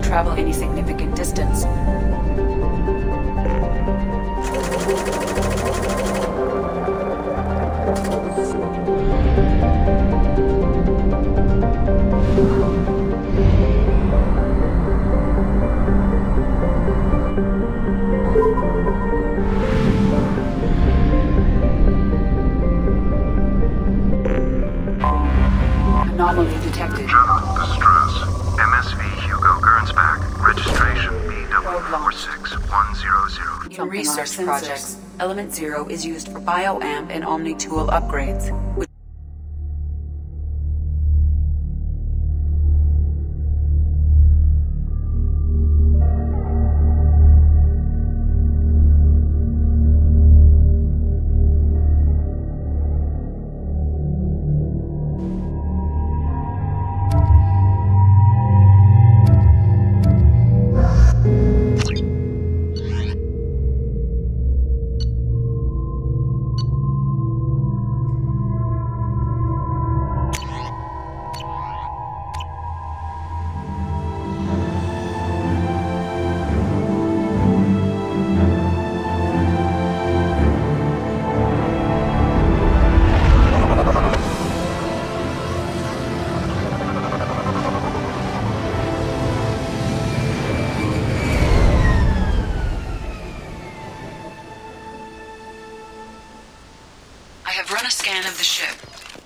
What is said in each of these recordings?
travel any significant distance. Anomaly detected. General distress. MSV Hugo Gernsback. Registration BW46100. In research projects, Element 0 is used for BioAmp and Omni tool upgrades.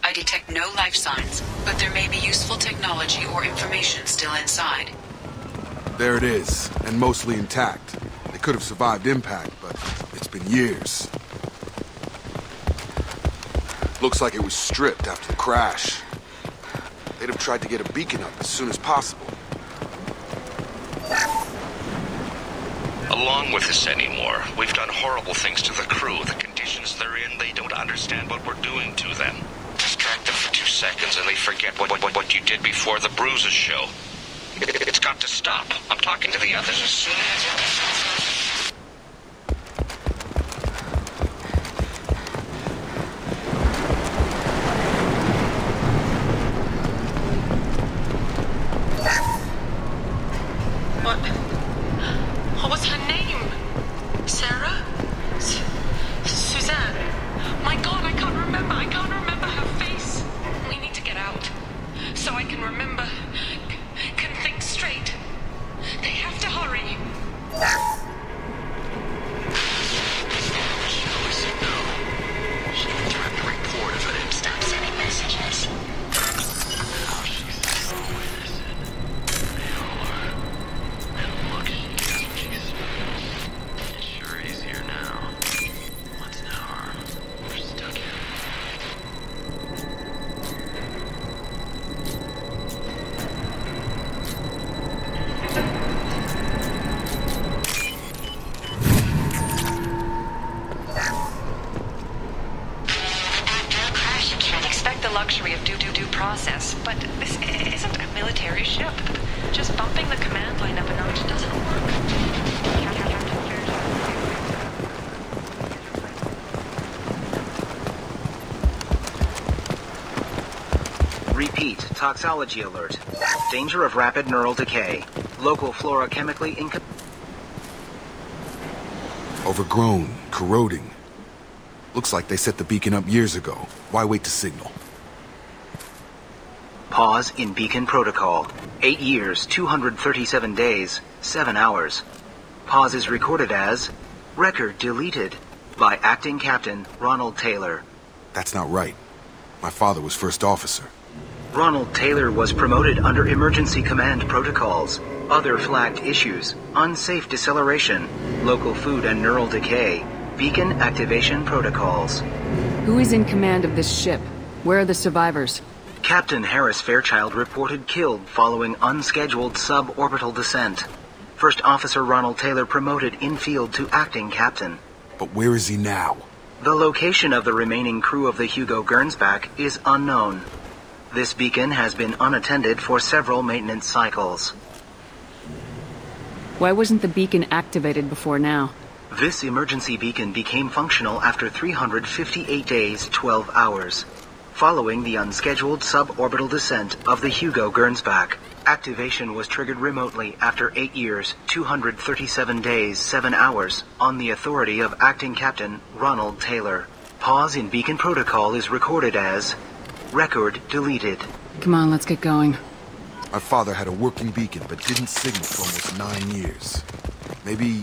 I detect no life signs, but there may be useful technology or information still inside. There it is, and mostly intact. They could have survived impact, but it's been years. Looks like it was stripped after the crash. They'd have tried to get a beacon up as soon as possible. Along with this anymore, we've done horrible things to the crew. The conditions they're in, they don't understand what we're doing to them. Distract them for 2 seconds and they forget what you did before the bruises show. It's got to stop. I'm talking to the others as soon as it... What was her name? Sarah? Suzanne? My God, I can't remember. I can't remember her face. We need to get out. So I can remember. Can think straight. They have to hurry. She can direct a report if it Stop sending messages. Luxury of due process, but this isn't a military ship. Just bumping the command line up a notch doesn't work. Repeat, toxology alert. Danger of rapid neural decay. Local flora chemically Overgrown, corroding. Looks like they set the beacon up years ago. Why wait to signal? Pause in beacon protocol. 8 years, 237 days, 7 hours. Pause is recorded as record deleted by Acting Captain Ronald Taylor. That's not right. My father was first officer. Ronald Taylor was promoted under emergency command protocols. Other flagged issues: unsafe deceleration, local food and neural decay, beacon activation protocols. Who is in command of this ship? Where are the survivors? Captain Harris Fairchild reported killed following unscheduled suborbital descent. First Officer Ronald Taylor promoted in-field to acting captain. But where is he now? The location of the remaining crew of the Hugo Gernsback is unknown. This beacon has been unattended for several maintenance cycles. Why wasn't the beacon activated before now? This emergency beacon became functional after 358 days, 12 hours. Following the unscheduled suborbital descent of the Hugo Gernsback. Activation was triggered remotely after 8 years, 237 days, 7 hours, on the authority of Acting Captain Ronald Taylor. Pause in beacon protocol is recorded as record deleted. Come on, let's get going. My father had a working beacon, but didn't signal for almost 9 years. Maybe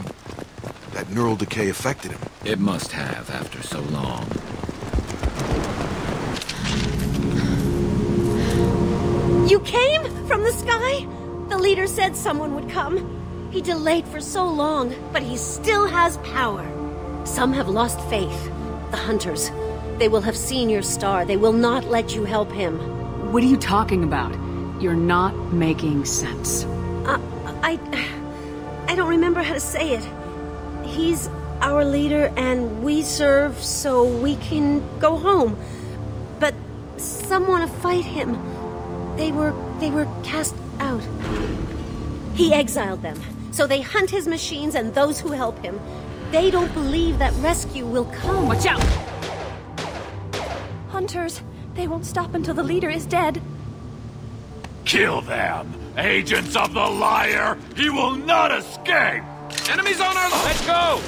that neural decay affected him. It must have after so long. You came? From the sky? The leader said someone would come. He delayed for so long, but he still has power. Some have lost faith. The hunters. They will have seen your star. They will not let you help him. What are you talking about? You're not making sense. I don't remember how to say it. He's our leader and we serve so we can go home. But some want to fight him. They were cast out. He exiled them, so they hunt his machines and those who help him. They don't believe that rescue will come. Watch out! Hunters, they won't stop until the leader is dead. Kill them! Agents of the liar! He will not escape! Enemies on our... Let's go!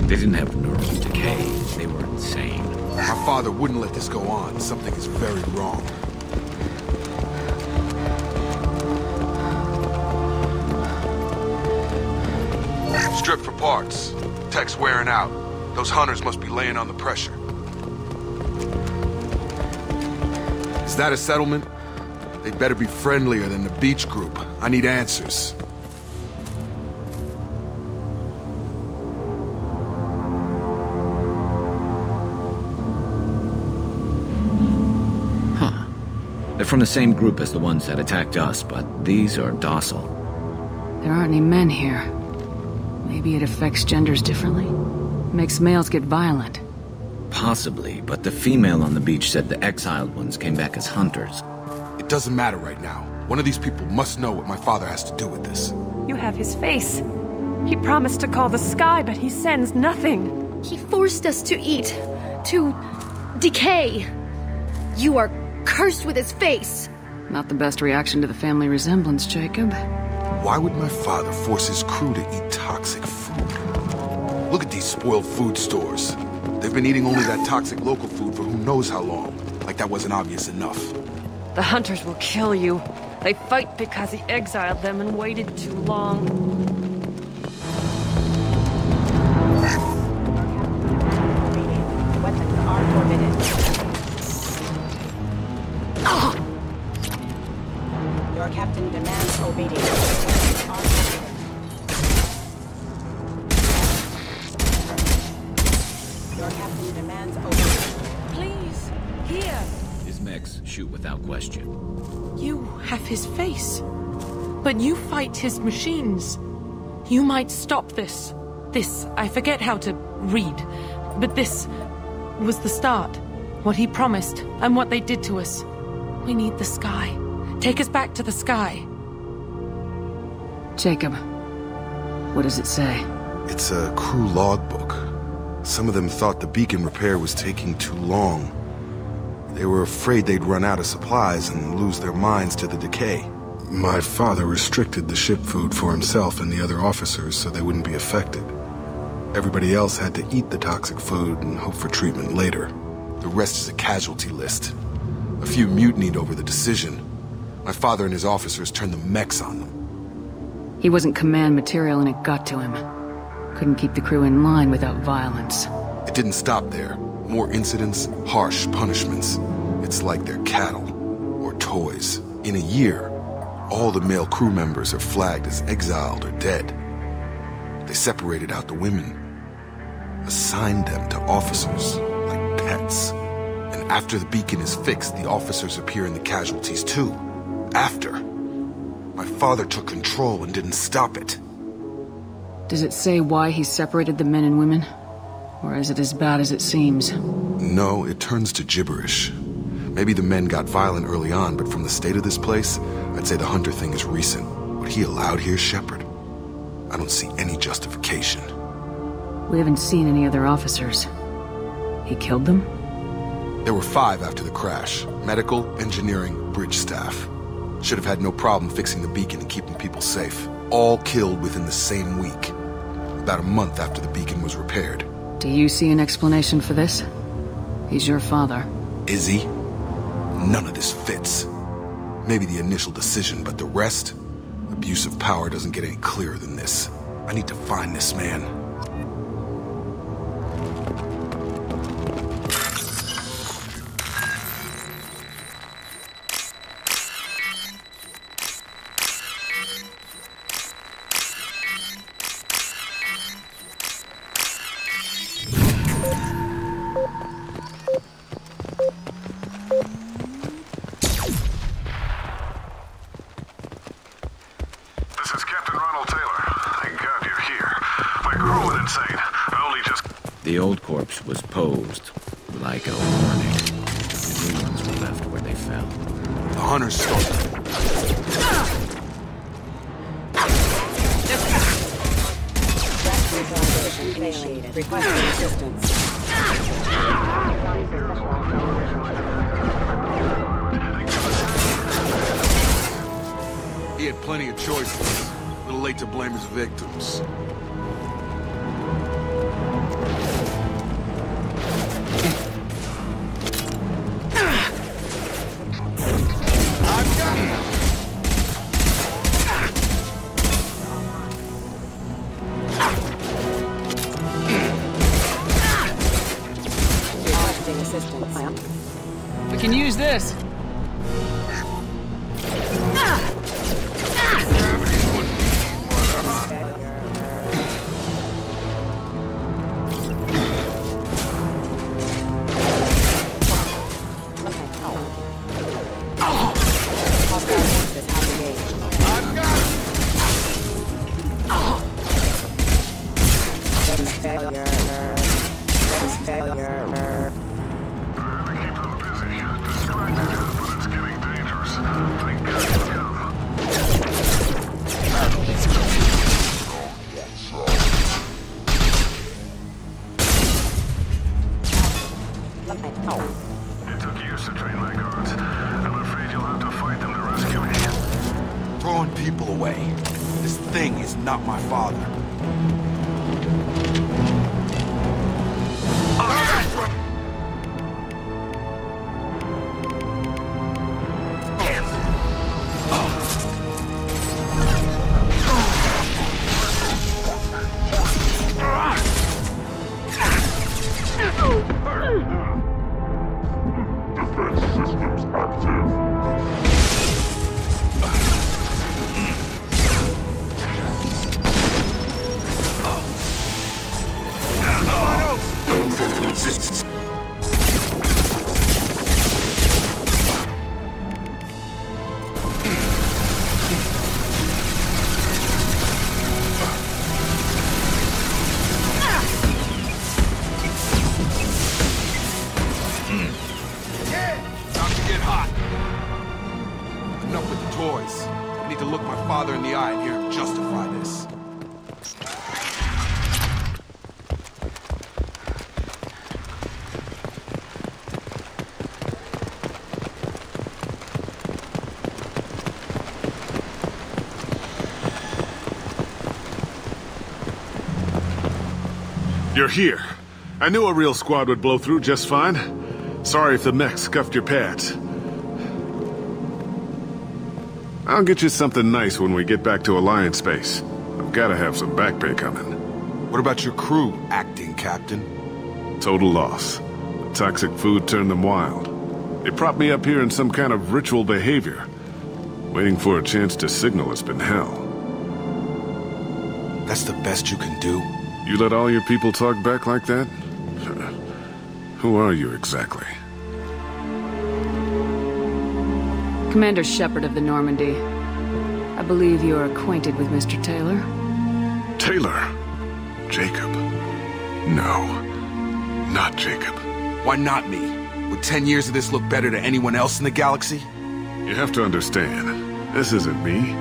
They didn't have neural decay. They were insane. My father wouldn't let this go on. Something is very wrong. Strip for parts. Tech's wearing out. Those hunters must be laying on the pressure. Is that a settlement? They'd better be friendlier than the beach group. I need answers. They're from the same group as the ones that attacked us, but these are docile. There aren't any men here. Maybe it affects genders differently? Makes males get violent. Possibly, but the female on the beach said the exiled ones came back as hunters. It doesn't matter right now. One of these people must know what my father has to do with this. You have his face. He promised to call the sky, but he sends nothing. He forced us to eat, to decay. You are cursed with his face. Not the best reaction to the family resemblance, Jacob. Why would my father force his crew to eat toxic food? Look at these spoiled food stores. They've been eating only that toxic local food for who knows how long. Like that wasn't obvious enough. The hunters will kill you. They fight because he exiled them and waited too long. Weapons are forbidden. Your captain demands obedience. Your captain demands obedience. Please, here. His mechs shoot without question. You have his face. But you fight his machines. You might stop this. This, I forget how to read. But this was the start. What he promised, and what they did to us. We need the sky. Take us back to the sky. Jacob, what does it say? It's a crew logbook. Some of them thought the beacon repair was taking too long. They were afraid they'd run out of supplies and lose their minds to the decay. My father restricted the ship food for himself and the other officers so they wouldn't be affected. Everybody else had to eat the toxic food and hope for treatment later. The rest is a casualty list. A few mutinied over the decision. My father and his officers turned the mechs on them. He wasn't command material and it got to him. Couldn't keep the crew in line without violence. It didn't stop there. More incidents, harsh punishments. It's like they're cattle or toys. In a year, all the male crew members are flagged as exiled or dead. They separated out the women, assigned them to officers like pets. And after the beacon is fixed, the officers appear in the casualties too. After. My father took control and didn't stop it. Does it say why he separated the men and women? Or is it as bad as it seems? No, it turns to gibberish. Maybe the men got violent early on, but from the state of this place, I'd say the Hunter thing is recent. What he allowed here, Shepard? I don't see any justification. We haven't seen any other officers. He killed them? There were 5 after the crash. Medical, engineering, bridge staff. Should have had no problem fixing the beacon and keeping people safe. All killed within the same week. About a month after the beacon was repaired. Do you see an explanation for this? He's your father. Is he? None of this fits. Maybe the initial decision, but the rest? Abuse of power doesn't get any clearer than this. I need to find this man. The old corpse was posed like a warning. The new ones were left where they fell. The Hunters started. Initiated. Requesting assistance. He had plenty of choices. A little late to blame his victims. We can use this. It took years to train my guards. I'm afraid you'll have to fight them to rescue me. Throwing people away. This thing is not my father. I need to look my father in the eye and hear him justify this. You're here. I knew a real squad would blow through just fine. Sorry if the mech scuffed your pads. I'll get you something nice when we get back to Alliance base. I've gotta have some back pay coming. What about your crew, acting captain? Total loss. The toxic food turned them wild. They propped me up here in some kind of ritual behavior. Waiting for a chance to signal has been hell. That's the best you can do? You let all your people talk back like that? Who are you exactly? Commander Shepard of the Normandy. I believe you are acquainted with Mr. Taylor. Taylor? Jacob. No, not Jacob. Why not me? Would 10 years of this look better to anyone else in the galaxy? You have to understand, this isn't me.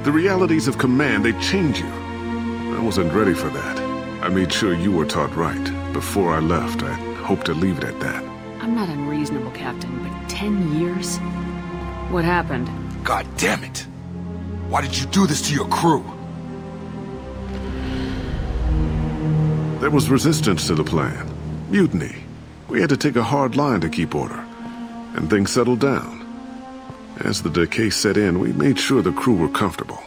The realities of command, they change you. I wasn't ready for that. I made sure you were taught right. Before I left, I hoped to leave it at that. I'm not unreasonable, Captain, but 10 years? What happened? God damn it! Why did you do this to your crew? There was resistance to the plan. Mutiny. We had to take a hard line to keep order. And things settled down. As the decay set in, we made sure the crew were comfortable.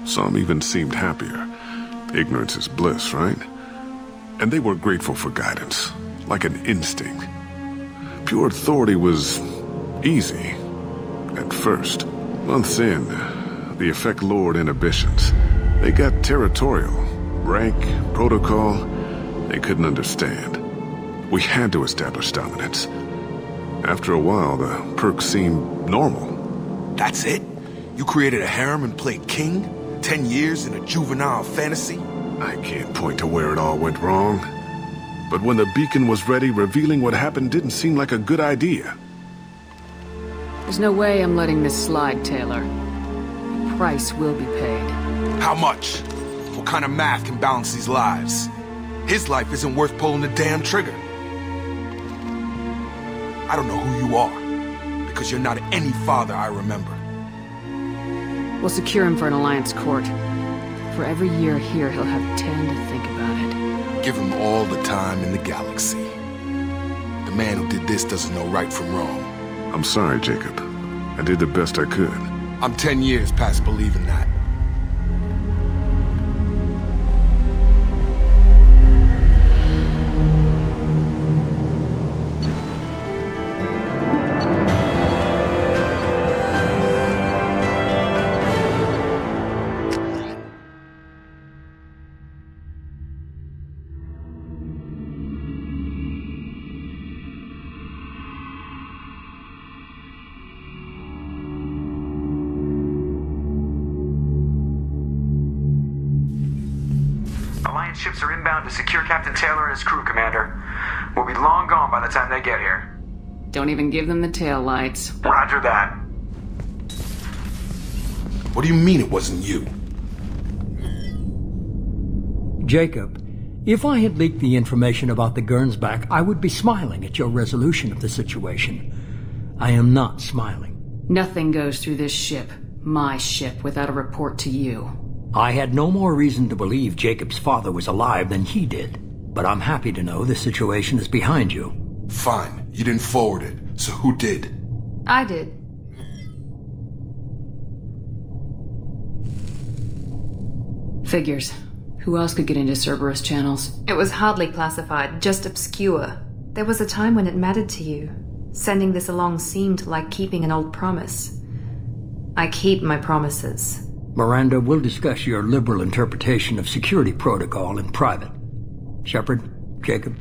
Some even seemed happier. Ignorance is bliss, right? And they were grateful for guidance, like an instinct. Pure authority was easy, at first. Months in, the effect lowered inhibitions. They got territorial. Rank, protocol, they couldn't understand. We had to establish dominance. After a while, the perks seemed normal. That's it? You created a harem and played king? 10 years in a juvenile fantasy? I can't point to where it all went wrong. But when the beacon was ready, revealing what happened didn't seem like a good idea. There's no way I'm letting this slide, Taylor. The price will be paid. How much? What kind of math can balance these lives? His life isn't worth pulling the damn trigger. I don't know who you are, because you're not any father I remember. We'll secure him for an Alliance court. For every year here, he'll have 10 to think about it. Give him all the time in the galaxy. The man who did this doesn't know right from wrong. I'm sorry, Jacob. I did the best I could. I'm 10 years past believing that. Alliance ships are inbound to secure Captain Taylor and his crew, Commander. We'll be long gone by the time they get here. Don't even give them the tail lights. Roger that. What do you mean it wasn't you? Jacob, if I had leaked the information about the Gernsback, I would be smiling at your resolution of the situation. I am not smiling. Nothing goes through this ship, my ship, without a report to you. I had no more reason to believe Jacob's father was alive than he did. But I'm happy to know the situation is behind you. Fine. You didn't forward it. So who did? I did. Figures. Who else could get into Cerberus channels? It was hardly classified, just obscure. There was a time when it mattered to you. Sending this along seemed like keeping an old promise. I keep my promises. Miranda, we'll discuss your liberal interpretation of security protocol in private. Shepard, Jacob.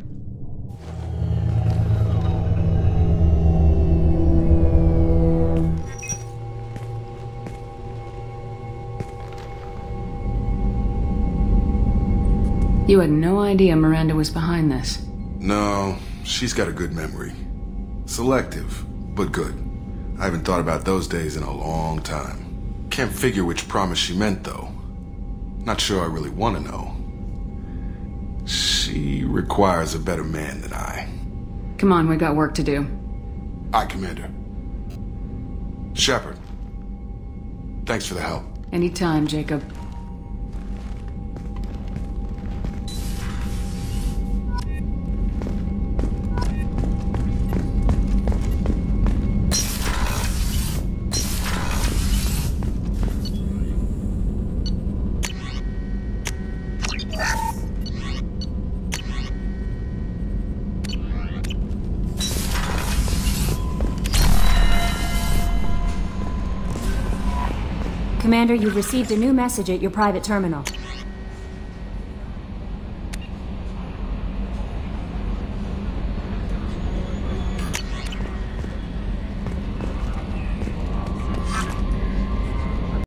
You had no idea Miranda was behind this? No, she's got a good memory. Selective, but good. I haven't thought about those days in a long time. Can't figure which promise she meant, though. Not sure I really want to know. She requires a better man than I. Come on, we got work to do. Aye, Commander. Shepard. Thanks for the help. Anytime, Jacob. Commander, you've received a new message at your private terminal.